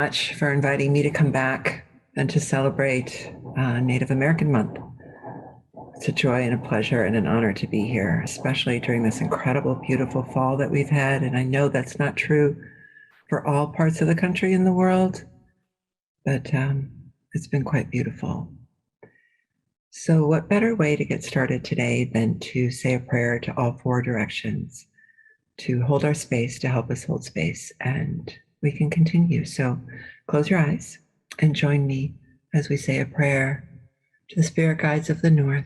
Much for inviting me to come back and to celebrate Native American Month. It's a joy and a pleasure and an honor to be here, especially during this incredible, beautiful fall that we've had. And I know that's not true for all parts of the country and the world, but it's been quite beautiful. So what better way to get started today than to say a prayer to all four directions, to hold our space, to help us hold space, and we can continue. So close your eyes and join me as we say a prayer to the spirit guides of the North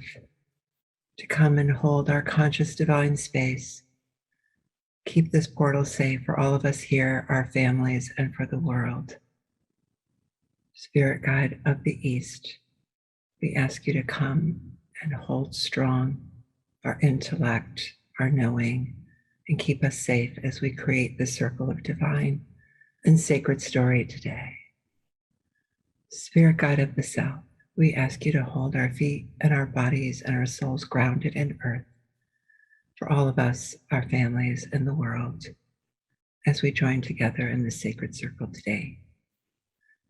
to come and hold our conscious divine space. Keep this portal safe for all of us here, our families, and for the world. Spirit guide of the East, we ask you to come and hold strong our intellect, our knowing, and keep us safe as we create the circle of divine and sacred story today. Spirit guide of the South, we ask you to hold our feet and our bodies and our souls grounded in earth for all of us, our families, and the world as we join together in the sacred circle today.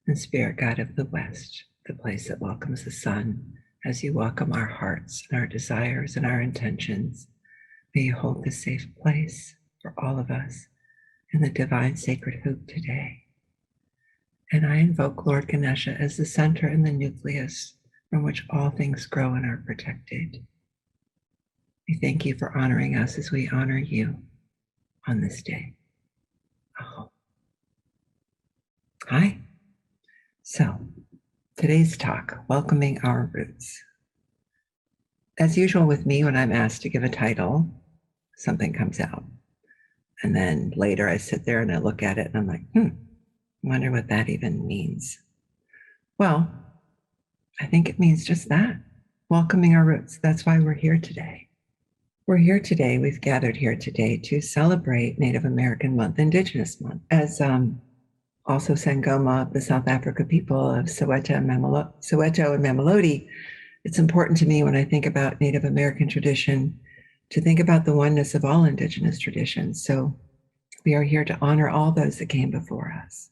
And Spirit guide of the West, the place that welcomes the sun as you welcome our hearts and our desires and our intentions. May you hold this safe place for all of us in the divine sacred hoop today. And I invoke Lord Ganesha as the center and the nucleus from which all things grow and are protected. We thank you for honoring us as we honor you on this day. Oh. Hi. So today's talk, welcoming our roots. As usual with me, when I'm asked to give a title, something comes out. And then later I sit there and I look at it and I'm like, I wonder what that even means. Well, I think it means just that, welcoming our roots. That's why we're here today. We're here today, we've gathered here today to celebrate Native American Month, Indigenous Month, as also Sangoma, the South Africa people of Soweto and Mamelodi. It's important to me when I think about Native American tradition to think about the oneness of all Indigenous traditions. So we are here to honor all those that came before us.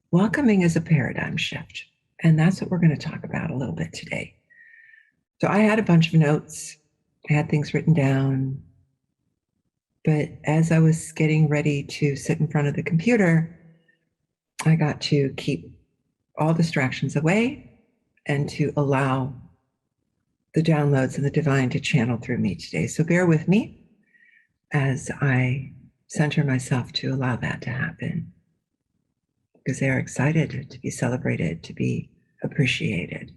Welcoming is a paradigm shift, and that's what we're going to talk about a little bit today. So I had a bunch of notes, I had things written down, but as I was getting ready to sit in front of the computer, I got to keep all distractions away and to allow the downloads and the divine to channel through me today. So bear with me as I center myself to allow that to happen, because they are excited to be celebrated, to be appreciated.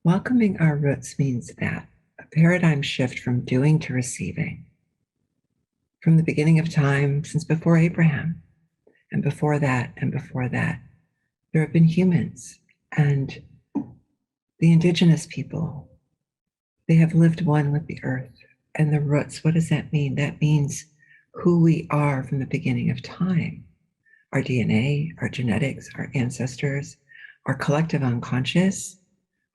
Welcoming our roots means that a paradigm shift from doing to receiving. From the beginning of time, since before Abraham, and before that, and before that, there have been humans and the Indigenous people. They have lived one with the earth and the roots. What does that mean? That means who we are from the beginning of time. Our DNA, our genetics, our ancestors, our collective unconscious,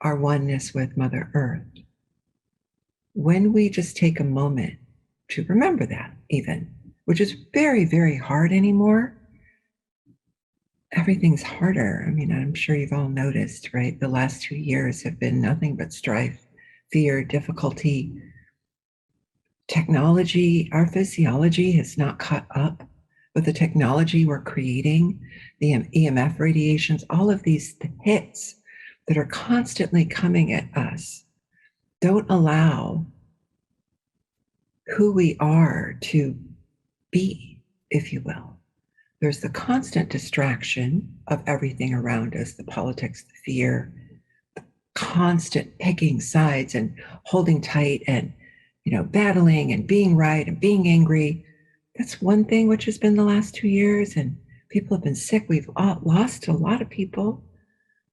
our oneness with Mother Earth. When we just take a moment to remember that, even, which is very, very hard anymore, everything's harder. I mean, I'm sure you've all noticed, right? The last 2 years have been nothing but strife, fear, difficulty. Technology, our physiology has not caught up with the technology we're creating, the EMF radiations, all of these hits that are constantly coming at us don't allow who we are to be, if you will. There's the constant distraction of everything around us, the politics, the fear, the constant picking sides and holding tight and, battling and being right and being angry. That's one thing which has been the last 2 years, and people have been sick. We've lost a lot of people.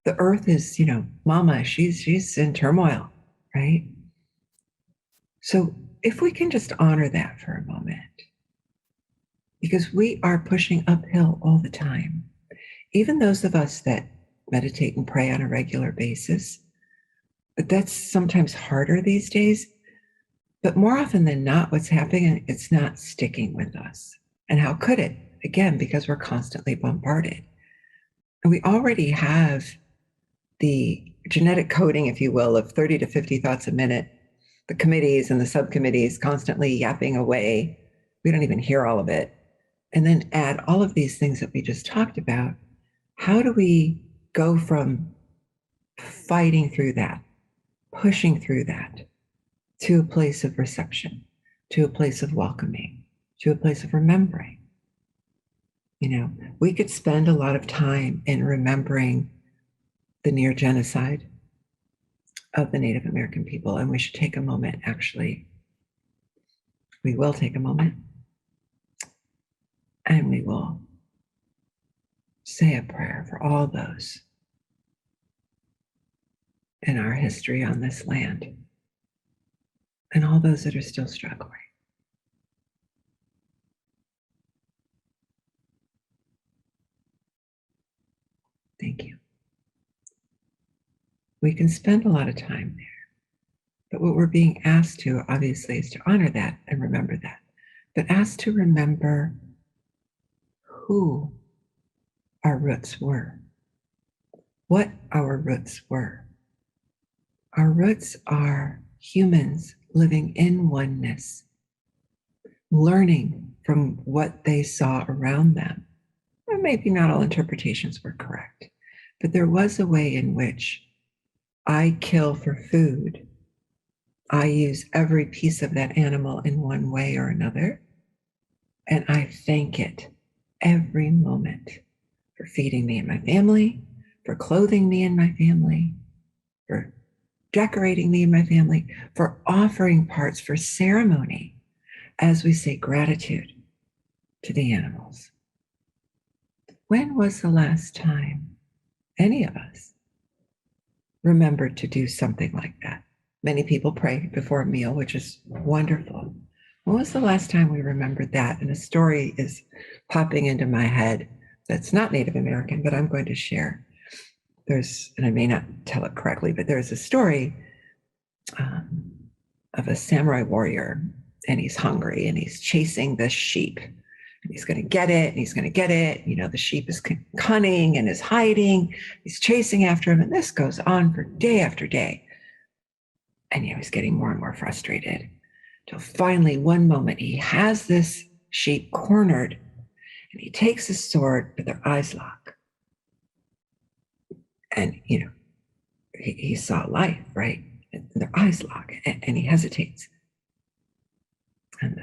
The earth is, mama, she's in turmoil, right? So if we can just honor that for a moment, because we are pushing uphill all the time. Even those of us that meditate and pray on a regular basis, but that's sometimes harder these days. But more often than not, what's happening, it's not sticking with us. And how could it? Again, because we're constantly bombarded. And we already have the genetic coding, if you will, of 30 to 50 thoughts a minute, the committees and the subcommittees constantly yapping away. We don't even hear all of it. And then add all of these things that we just talked about. How do we go from fighting through that, pushing through that, to a place of reception, to a place of welcoming, to a place of remembering? You know, we could spend a lot of time in remembering the near genocide of the Native American people, and we should take a moment, actually. We will take a moment, and we will say a prayer for all those in our history on this land and all those that are still struggling. Thank you. We can spend a lot of time there, but what we're being asked to, obviously, is to honor that and remember that, but asked to remember who our roots were, what our roots were. Our roots are humans living in oneness, learning from what they saw around them. Well, maybe not all interpretations were correct, but there was a way in which I kill for food. I use every piece of that animal in one way or another, and I thank it every moment for feeding me and my family, for clothing me and my family, for decorating me and my family, for offering parts for ceremony as we say gratitude to the animals. When was the last time any of us remembered to do something like that? Many people pray before a meal, which is wonderful. When was the last time we remembered that? And a story is popping into my head that's not Native American, but I'm going to share. And I may not tell it correctly, but there's a story of a samurai warrior, and he's hungry and he's chasing this sheep. And he's going to get it, and he's going to get it. You know, the sheep is cunning and is hiding. He's chasing after him, and this goes on for day after day. And he's getting more and more frustrated till finally one moment he has this sheep cornered, and he takes his sword, but their eyes lock. And, he saw life, right? And their eyes lock, and he hesitates. And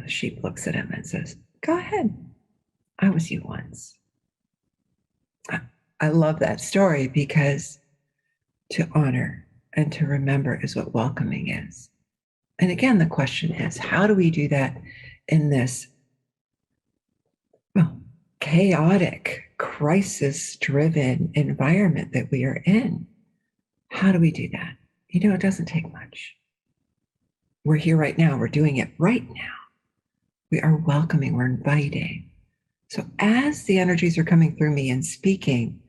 the sheep looks at him and says, "Go ahead. I was you once." I love that story because to honor and to remember is what welcoming is. And again, the question is, how do we do that in this, chaotic, crisis-driven environment that we are in? How do we do that? It doesn't take much. We're here right now. We're doing it right now. We are welcoming, we're inviting. So as the energies are coming through me and speaking,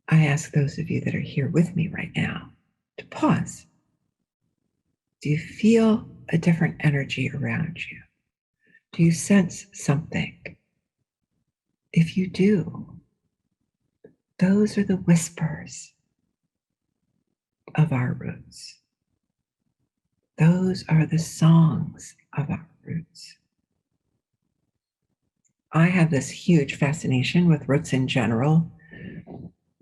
I ask those of you that are here with me right now to pause. Do you feel a different energy around you? Do you sense something? If you do, those are the whispers of our roots. Those are the songs of our roots. I have this huge fascination with roots in general.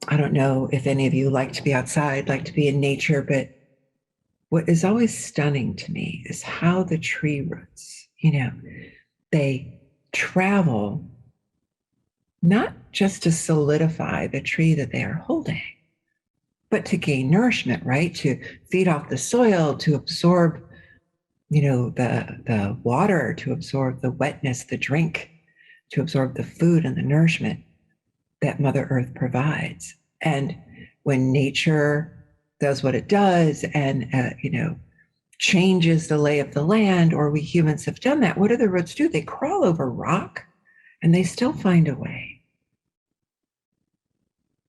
I don't know if any of you like to be outside, like to be in nature, but what is always stunning to me is how the tree roots, they travel not just to solidify the tree that they are holding, but to gain nourishment, right? To feed off the soil, to absorb, the water, to absorb the wetness, the drink, to absorb the food and the nourishment that Mother Earth provides. And when nature does what it does and, changes the lay of the land, or we humans have done that, what do the roots do? They crawl over rock and they still find a way.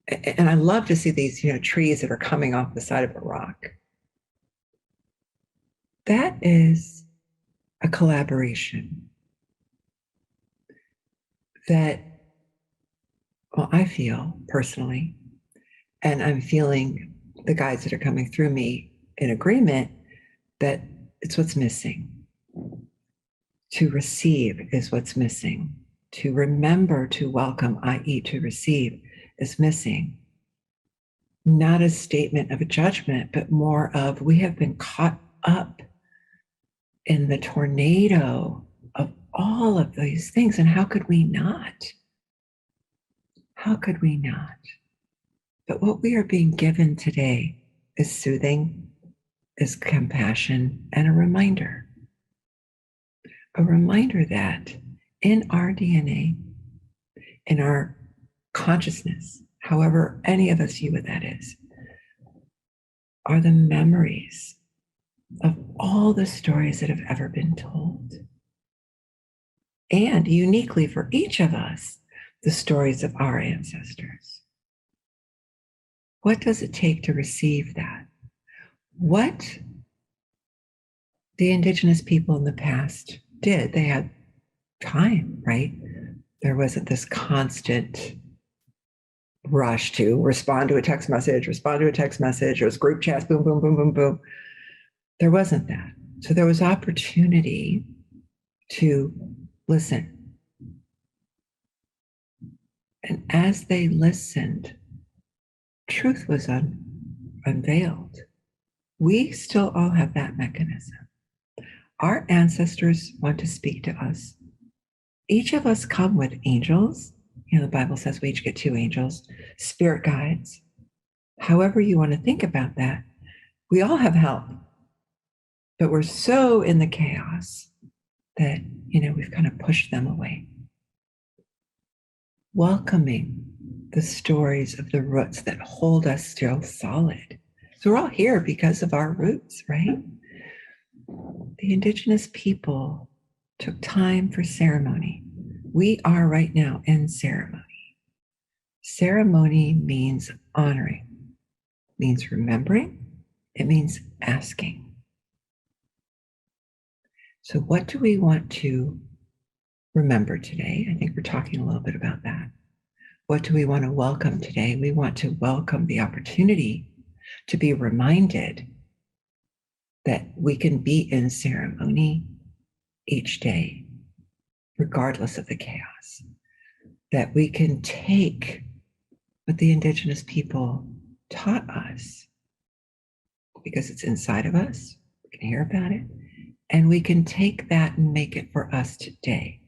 And I love to see these, trees that are coming off the side of a rock. That is a collaboration that, well, I feel personally, and I'm feeling the guides that are coming through me in agreement, that it's what's missing. To receive is what's missing. To remember to welcome, i.e., to receive, is missing. Not a statement of a judgment, but more of we have been caught up in the tornado of all of these things. And how could we not? How could we not? But what we are being given today is soothing, is compassion, and a reminder. A reminder that in our DNA, in our consciousness, however any of us view what that is, are the memories of all the stories that have ever been told. And uniquely for each of us, the stories of our ancestors. What does it take to receive that? What the Indigenous people in the past did, they had time, right? There wasn't this constant rush to respond to a text message. It was group chats, boom, boom, boom, boom, boom. There wasn't that. So there was opportunity to listen. And as they listened, truth was unveiled. We still all have that mechanism. Our ancestors want to speak to us. Each of us come with angels. You know, the Bible says we each get 2 angels, spirit guides. However you want to think about that, we all have help. But we're so in the chaos that, we've kind of pushed them away. Welcoming the stories of the roots that hold us still solid. So we're all here because of our roots, right? The Indigenous people took time for ceremony. We are right now in ceremony. Ceremony means honoring, means remembering, it means asking. So what do we want to remember today? I think we're talking a little bit about that. What do we want to welcome today? We want to welcome the opportunity to be reminded that we can be in ceremony each day, regardless of the chaos. That we can take what the Indigenous people taught us, because it's inside of us, we can hear about it, and we can take that and make it for us today.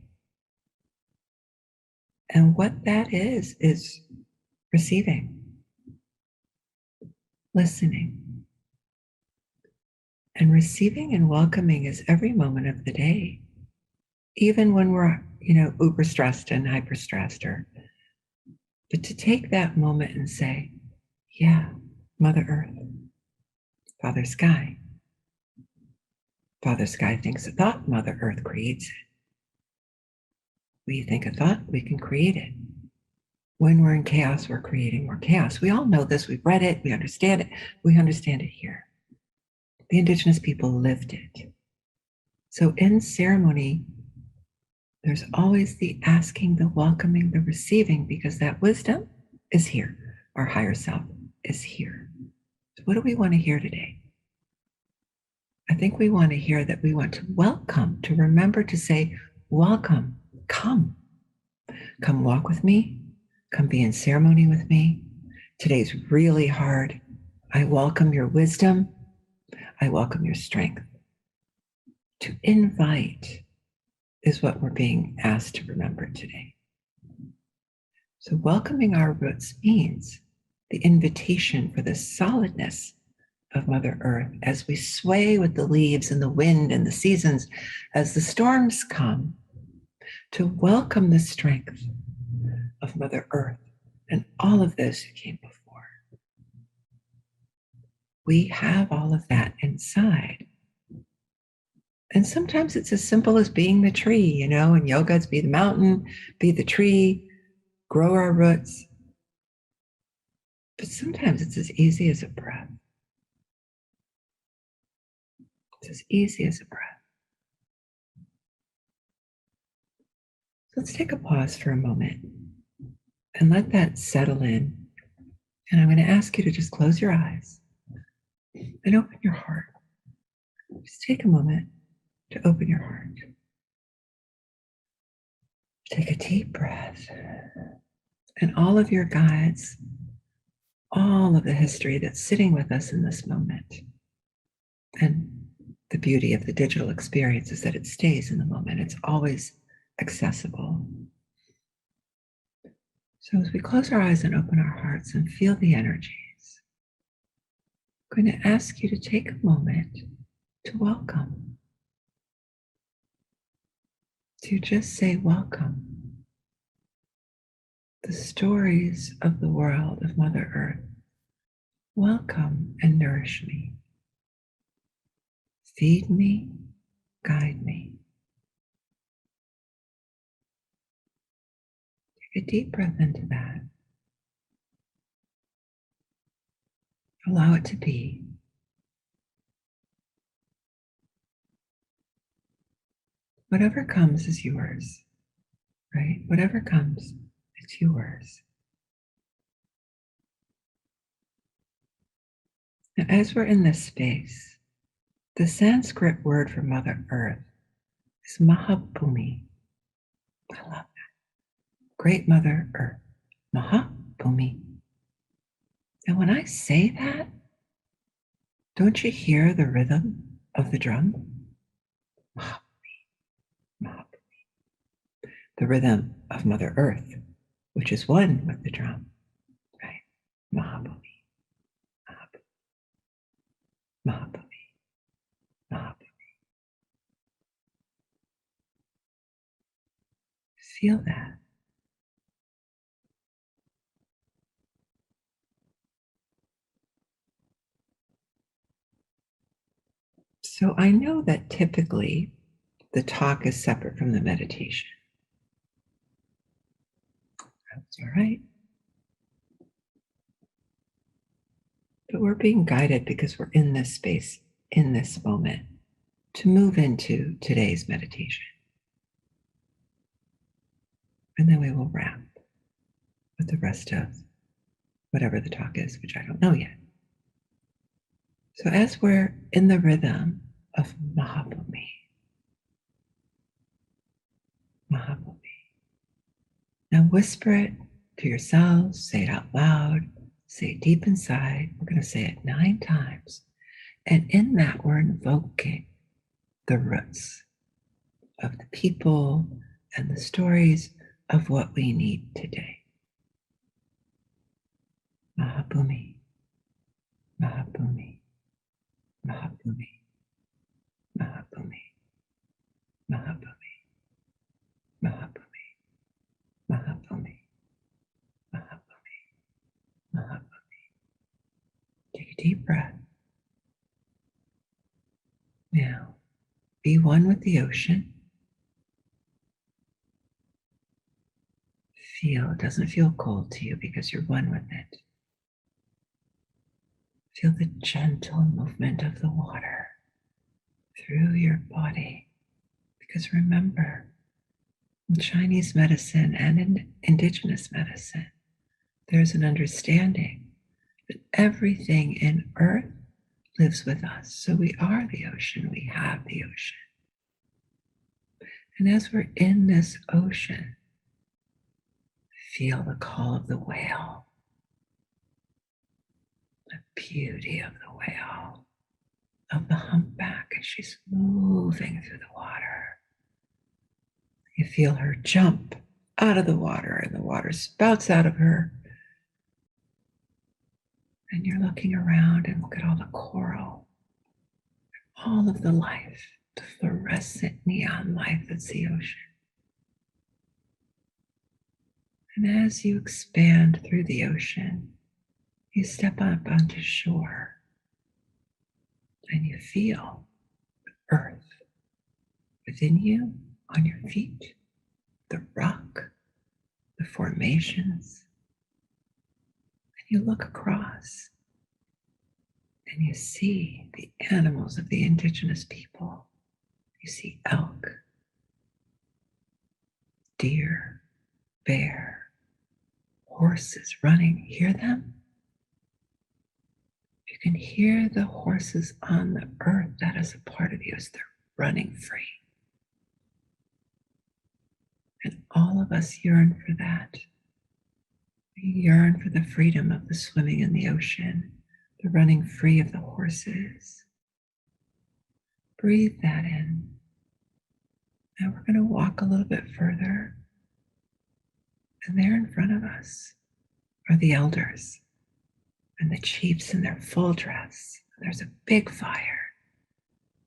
And what that is receiving, listening. And receiving and welcoming is every moment of the day, even when we're, uber stressed and hyper stressed, but to take that moment and say, yeah, Mother Earth, Father Sky. Father Sky thinks a thought, Mother Earth creates it. We think a thought, we can create it. When we're in chaos, we're creating more chaos. We all know this, we've read it, we understand it here. The Indigenous people lived it. So in ceremony, there's always the asking, the welcoming, the receiving, because that wisdom is here. Our higher self is here. So what do we want to hear today? I think we want to hear that we want to welcome, to remember to say, welcome, come. Come walk with me. Come be in ceremony with me. Today's really hard. I welcome your wisdom. I welcome your strength. To invite is what we're being asked to remember today. So welcoming our roots means the invitation for the solidness of Mother Earth as we sway with the leaves and the wind and the seasons, as the storms come, to welcome the strength of Mother Earth and all of those who came before. We have all of that inside. And sometimes it's as simple as being the tree, in yoga it's be the mountain, be the tree, grow our roots. But sometimes it's as easy as a breath. It's as easy as a breath. Let's take a pause for a moment and let that settle in. And I'm going to ask you to just close your eyes and open your heart. Just take a moment to open your heart. Take a deep breath. And all of your guides, all of the history that's sitting with us in this moment. And the beauty of the digital experience is that it stays in the moment. It's always accessible. So as we close our eyes and open our hearts and feel the energies, I'm going to ask you to take a moment to welcome, to just say welcome. The stories of the world of Mother Earth welcome and nourish me. Feed me, guide me. Take a deep breath into that. Allow it to be. Whatever comes is yours, right? Whatever comes, it's yours. Now, as we're in this space, the Sanskrit word for Mother Earth is Mahabhumi. I love that. Great Mother Earth, Mahabhumi. And when I say that, don't you hear the rhythm of the drum? Mahabhumi, Mahabhumi. The rhythm of Mother Earth, which is one with the drum, right? Mahabhumi, Mahabhumi, Mahabhumi, Mahabhumi. Feel that. So I know that typically the talk is separate from the meditation. That's all right. But we're being guided because we're in this space, in this moment, to move into today's meditation. And then we will wrap with the rest of whatever the talk is, which I don't know yet. So as we're in the rhythm of Mahabhumi, Mahabhumi, now whisper it to yourselves, say it out loud, say it deep inside. We're going to say it 9 times. And in that, we're invoking the roots of the people and the stories of what we need today. Mahabhumi, Mahabhumi, Mahabhumi, Mahabhumi, Mahabhumi, Mahabhumi, Mahabhumi, Mahabhumi, Mahabhumi. Take a deep breath. Now, be one with the ocean. It doesn't feel cold to you because you're one with it. Feel the gentle movement of the water through your body. Because remember, in Chinese medicine and in Indigenous medicine, there's an understanding that everything in earth lives with us. So we are the ocean, we have the ocean. And as we're in this ocean, feel the call of the whale, the beauty of the whale, of the humpback as she's moving through the water. You feel her jump out of the water and the water spouts out of her. And you're looking around and look at all the coral, all of the life, the fluorescent neon life that's the ocean. And as you expand through the ocean, you step up onto shore and you feel the earth within you, on your feet, the rock, the formations. And you look across and you see the animals of the Indigenous people. You see elk, deer, bear, horses running. Hear them? You can hear the horses on the earth. That is a part of you as they're running free. And all of us yearn for that. We yearn for the freedom of the swimming in the ocean, the running free of the horses. Breathe that in. Now we're going to walk a little bit further. And there in front of us are the elders and the chiefs in their full dress. There's a big fire.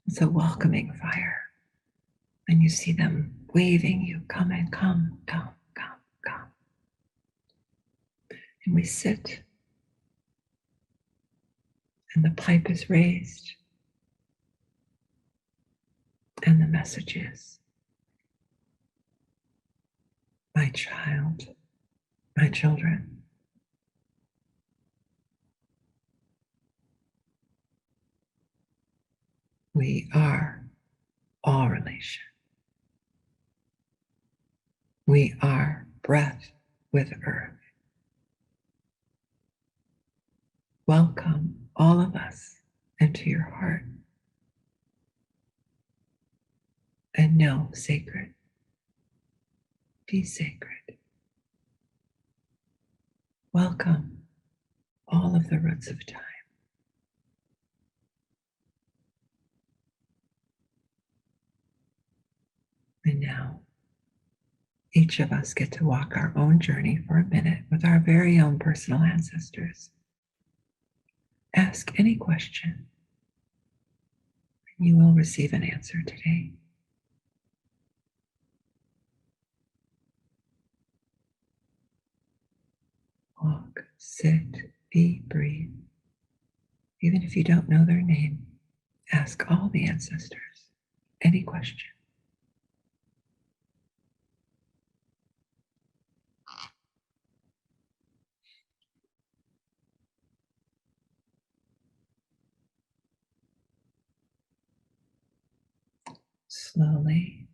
It's a welcoming fire. And you see them waving you, come and come, come, come, come. And we sit, and the pipe is raised, and the message is, my child, my children, we are all relation. We are breath with earth. Welcome all of us into your heart. And know sacred. Be sacred. Welcome all of the roots of time. And now, each of us get to walk our own journey for a minute with our very own personal ancestors. Ask any question, and you will receive an answer today. Walk, sit, be, breathe. Even if you don't know their name, ask all the ancestors any question. Slowly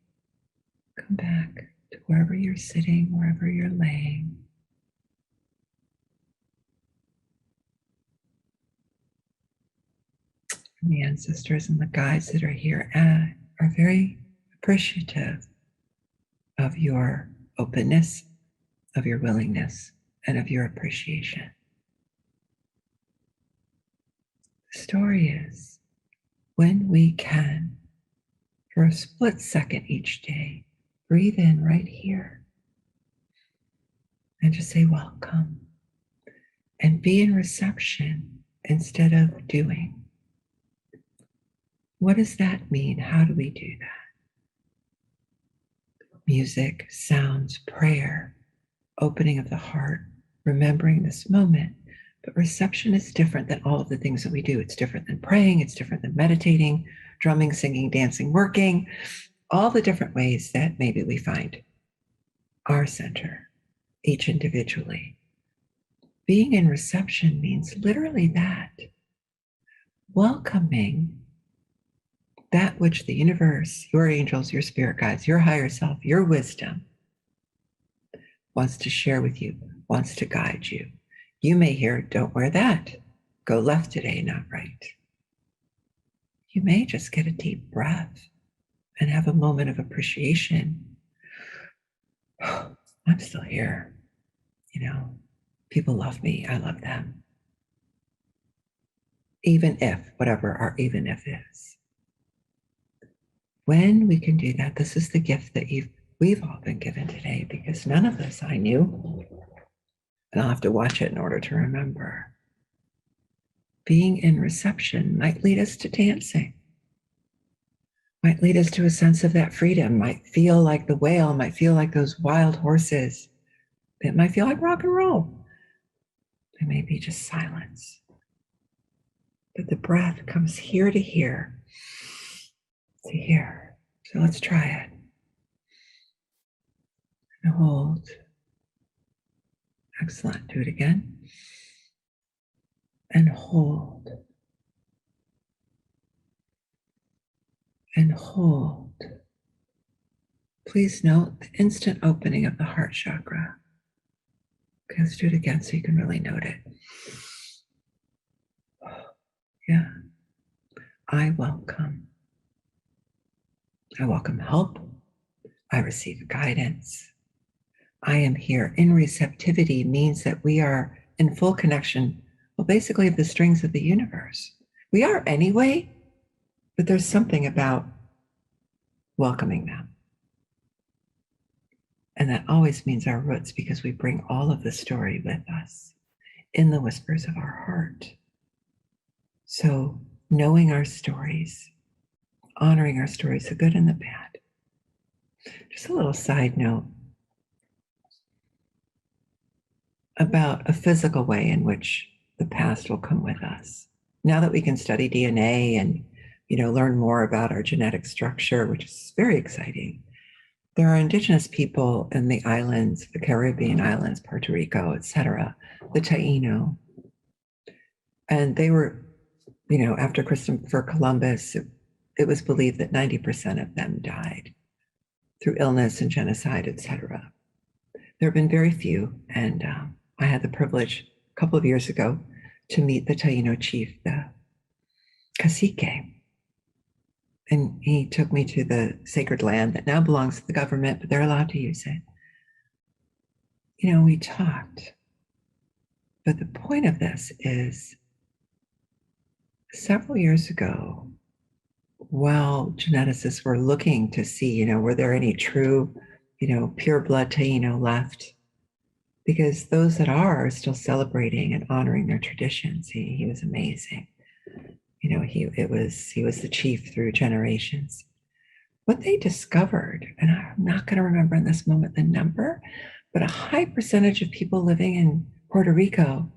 come back to wherever you're sitting, wherever you're laying. And the ancestors and the guides that are here are very appreciative of your openness, of your willingness, and of your appreciation. The story is, when we can, for a split second each day, breathe in right here and just say welcome and be in reception instead of doing. What does that mean? How do we do that? Music, sounds, prayer, opening of the heart, remembering this moment. But reception is different than all of the things that we do. It's different than praying. It's different than meditating, drumming, singing, dancing, working, all the different ways that maybe we find our center, each individually. Being in reception means literally that, welcoming that which the universe, your angels, your spirit guides, your higher self, your wisdom wants to share with you, wants to guide you. You may hear, don't wear that. Go left today, not right. You may just get a deep breath and have a moment of appreciation. I'm still here. You know, people love me. I love them. Even if, whatever our even if is. When we can do that, this is the gift that we've all been given today, because none of this I knew. And I'll have to watch it in order to remember. Being in reception might lead us to dancing, might lead us to a sense of that freedom, might feel like the whale, might feel like those wild horses. It might feel like rock and roll. It may be just silence. But the breath comes here to here to here. So let's try it. And hold. Excellent. Do it again. And hold. And hold. Please note the instant opening of the heart chakra. Okay, let's do it again so you can really note it. Yeah. I welcome. I welcome help. I receive guidance. I am here. In receptivity means that we are in full connection, well, basically, of the strings of the universe. We are anyway, but there's something about welcoming them. And that always means our roots, because we bring all of the story with us in the whispers of our heart. So knowing our stories, honoring our stories, the good and the bad. Just a little side note about a physical way in which the past will come with us. Now that we can study DNA and learn more about our genetic structure, which is very exciting, there are indigenous people in the islands, the Caribbean islands, Puerto Rico, etc., the Taino. And they were, after Christopher Columbus, it was believed that 90% of them died through illness and genocide, etc. There have been very few, and I had the privilege a couple of years ago to meet the Taino chief, the cacique. And he took me to the sacred land that now belongs to the government, but they're allowed to use it. We talked. But the point of this is several years ago, while geneticists were looking to see, were there any true, pure blood Taino left? Because those that are still celebrating and honoring their traditions. He was amazing. He was the chief through generations. What they discovered, and I'm not going to remember in this moment the number, but a high percentage of people living in Puerto Rico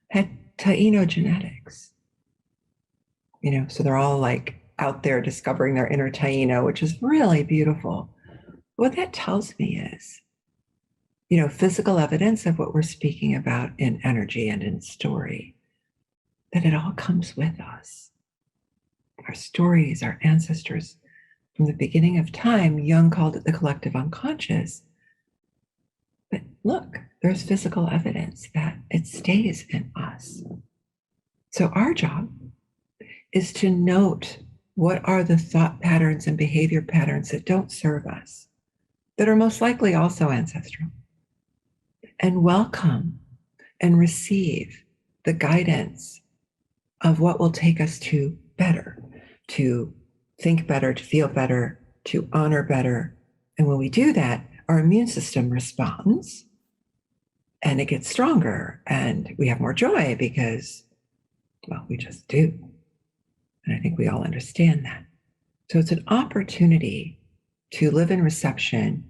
had Taino genetics. So they're all like out there discovering their inner Taino, which is really beautiful. What that tells me is, physical evidence of what we're speaking about in energy and in story, that it all comes with us. Our stories, our ancestors, from the beginning of time. Jung called it the collective unconscious. But look, there's physical evidence that it stays in us. So our job is to note what are the thought patterns and behavior patterns that don't serve us, that are most likely also ancestral, and welcome and receive the guidance of what will take us to better, to think better, to feel better, to honor better. And when we do that, our immune system responds and it gets stronger and we have more joy because, well, we just do. And I think we all understand that. So it's an opportunity to live in reception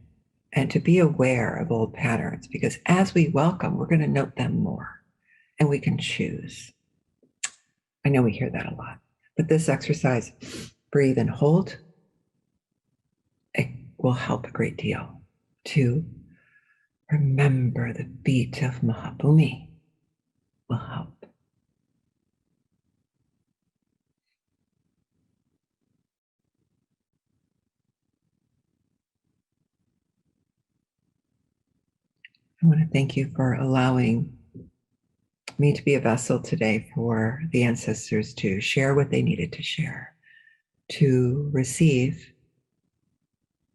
and to be aware of old patterns, because as we welcome, we're going to note them more and we can choose. I know we hear that a lot, but this exercise, breathe and hold, it will help a great deal to remember the beat of Mahabhumi will help. I want to thank you for allowing me to be a vessel today for the ancestors to share what they needed to share, to receive,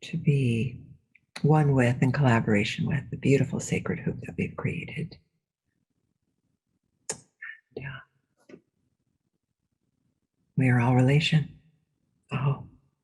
to be one with and collaboration with the beautiful sacred hoop that we've created. Yeah. We are all relation.